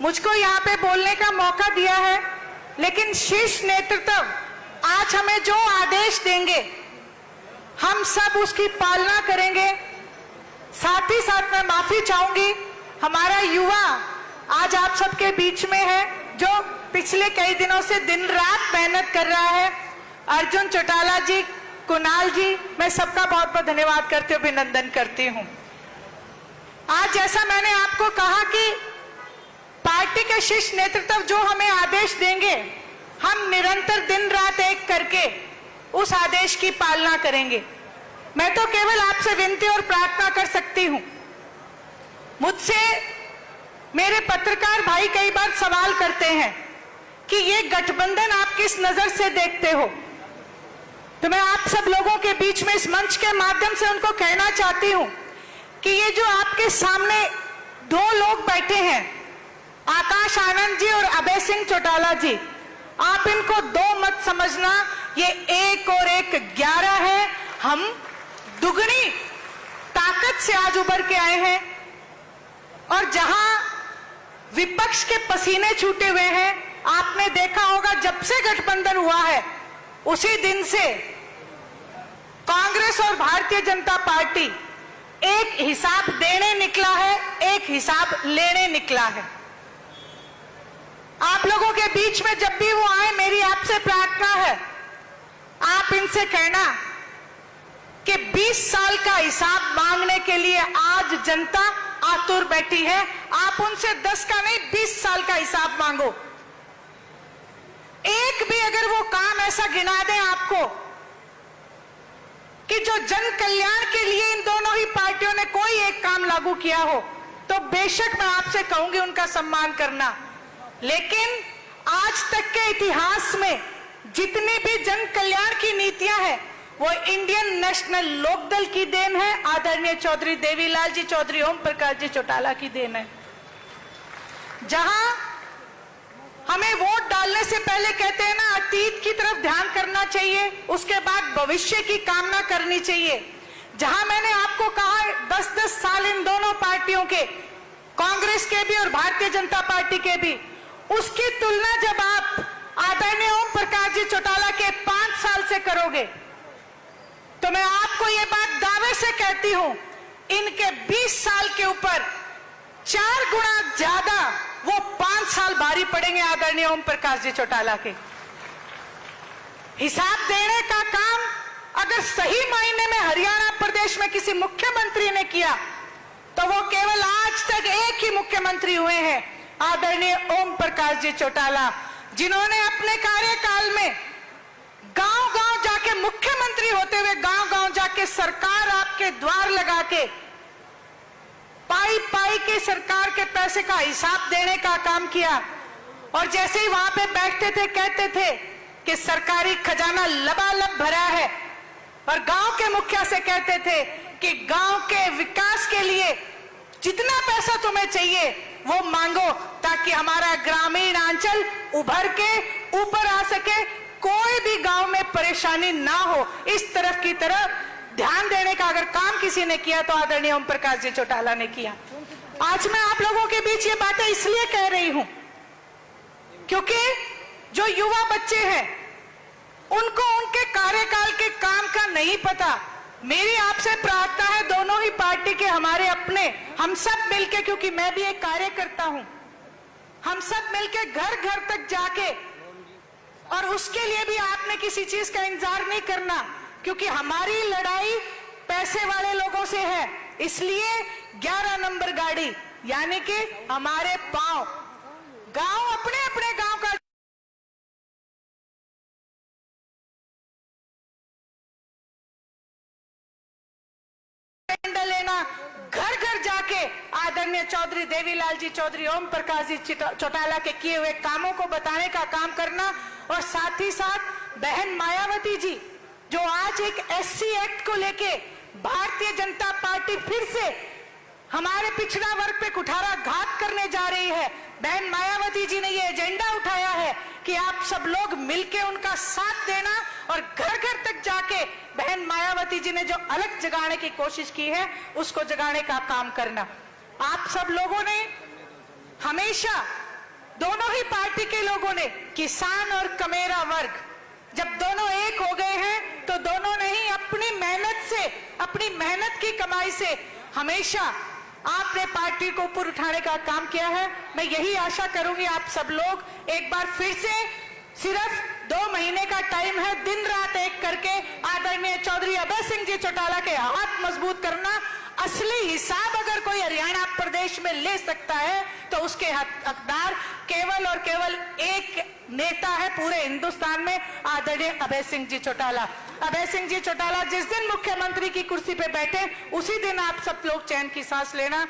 मुझको यहाँ पे बोलने का मौका दिया है, लेकिन शीर्ष नेतृत्व आज हमें जो आदेश देंगे हम सब उसकी पालना करेंगे। साथ ही साथ मैं माफी चाहूंगी, हमारा युवा आज आप सबके बीच में है जो पिछले कई दिनों से दिन रात मेहनत कर रहा है। अर्जुन चौटाला जी, कुणाल जी, मैं सबका बहुत बहुत धन्यवाद करती हूँ, अभिनंदन करती हूँ। आज जैसा मैंने आपको कहा कि पार्टी के शीर्ष नेतृत्व जो हमें आदेश देंगे हम निरंतर दिन रात एक करके उस आदेश की पालना करेंगे। मैं तो केवल आपसे विनती और प्रार्थना कर सकती हूं। मुझसे मेरे पत्रकार भाई कई बार सवाल करते हैं कि ये गठबंधन आप किस नजर से देखते हो, तो मैं आप सब लोगों के बीच में इस मंच के माध्यम से उनको कहना चाहती हूं कि ये जो आपके सामने दो लोग बैठे हैं, आकाश आनंद जी और अभय सिंह चौटाला जी, आप इनको दो मत समझना, ये 1 और 1 11 है। हम दुगनी ताकत से आज उभर के आए हैं और जहां विपक्ष के पसीने छूटे हुए हैं, आपने देखा होगा जब से गठबंधन हुआ है उसी दिन से कांग्रेस और भारतीय जनता पार्टी एक हिसाब देने निकला है, एक हिसाब लेने निकला है। आप लोगों के बीच में जब भी वो आए, मेरी आपसे प्रार्थना है, आप इनसे कहना कि 20 साल का हिसाब मांगने के लिए आज जनता आतुर बैठी है। आप उनसे 10 का नहीं 20 साल का हिसाब मांगो। एक भी अगर वो काम ऐसा गिना दें आपको कि जो जन कल्याण के लिए इन दोनों ही पार्टियों ने कोई एक काम लागू किया हो, तो बेशक मैं आपसे कहूंगी उनका सम्मान करना। लेकिन आज तक के इतिहास में जितनी भी जन कल्याण की नीतियां हैं वो इंडियन नेशनल लोकदल की देन है, आदरणीय चौधरी देवीलाल जी, चौधरी ओम प्रकाश जी चौटाला की देन है। जहां हमें वोट डालने से पहले कहते हैं ना, अतीत की तरफ ध्यान करना चाहिए, उसके बाद भविष्य की कामना करनी चाहिए। जहां मैंने आपको कहा 10-10 साल इन दोनों पार्टियों के, कांग्रेस के भी और भारतीय जनता पार्टी के भी, उसकी तुलना जब आप आदरणीय ओम प्रकाश जी चौटाला के 5 साल से करोगे तो मैं आपको ये बात दावे से कहती हूं, इनके 20 साल के ऊपर 4 गुना ज्यादा वो 5 साल भारी पड़ेंगे आदरणीय ओम प्रकाश जी चौटाला के। हिसाब देने का काम अगर सही मायने में हरियाणा प्रदेश में किसी मुख्यमंत्री ने किया तो वो केवल आज तक एक ही मुख्यमंत्री हुए हैं, आदरणीय ओम प्रकाश जी चौटाला, जिन्होंने अपने कार्यकाल में गांव-गांव जाके, मुख्यमंत्री होते हुए गांव-गांव जाके सरकार आपके द्वार लगा के पाई के सरकार के पैसे का हिसाब देने का काम किया। और जैसे ही वहां पे बैठते थे कहते थे कि सरकारी खजाना लबालब भरा है, और गांव के मुखिया से कहते थे कि गांव के विकास के लिए जितना पैसा तुम्हें चाहिए वो मांगो, ताकि हमारा ग्रामीण अंचल उभर के ऊपर आ सके, कोई भी गांव में परेशानी ना हो। इस तरफ की तरफ ध्यान देने का अगर काम किसी ने किया तो आदरणीय ओम प्रकाश जी चौटाला ने किया। आज मैं आप लोगों के बीच ये बातें इसलिए कह रही हूं क्योंकि जो युवा बच्चे हैं उनको उनके कार्यकाल के काम का नहीं पता। मेरी आपसे प्रार्थना है, दोनों ही पार्टी के हमारे अपने, हम सब मिलके, क्योंकि मैं भी एक कार्यकर्ता हूं, हम सब मिलके घर घर तक जाके, और उसके लिए भी आपने किसी चीज का इंतजार नहीं करना, क्योंकि हमारी लड़ाई पैसे वाले लोगों से है। इसलिए 11 नंबर गाड़ी, यानी कि हमारे पांव, गांव अपने अपने गांव का लेना, घर घर जाके आदरणीय चौधरी देवीलाल जी, चौधरी ओम प्रकाश जी चौटाला के किए हुए कामों को बताने का काम करना। और साथ ही साथ बहन मायावती जी जो आज एक SC एक्ट को लेके भारतीय जनता पार्टी फिर से हमारे पिछड़ा वर्ग पे कुठाराघात करने जा रही है, बहन मायावती जी ने ये एजेंडा उठाया है कि आप सब लोग मिलके उनका साथ देना, और घर घर तक जाके बहन मायावती जी ने जो अलग जगाने की कोशिश की है उसको जगाने का काम करना। आप सब लोगों ने हमेशा दोनों ही पार्टी के लोगों ने, किसान और कमेरा वर्ग, जब दोनों एक हो गए हैं तो दोनों ने ही अपनी मेहनत से, अपनी मेहनत की कमाई से हमेशा आपने पार्टी को ऊपर उठाने का काम किया है। मैं यही आशा करूंगी आप सब लोग एक बार फिर से, सिर्फ 2 महीने का टाइम है, दिन रात एक करके आदरणीय चौधरी अभय सिंह जी चौटाला के हाथ मजबूत करना। असली हिसाब अगर कोई हरियाणा प्रदेश में ले सकता है तो उसके हकदार केवल और केवल एक नेता है पूरे हिंदुस्तान में, आदरणीय अभय सिंह जी चौटाला। अभय सिंह जी चौटाला जिस दिन मुख्यमंत्री की कुर्सी पे बैठे उसी दिन आप सब लोग चैन की सांस लेना।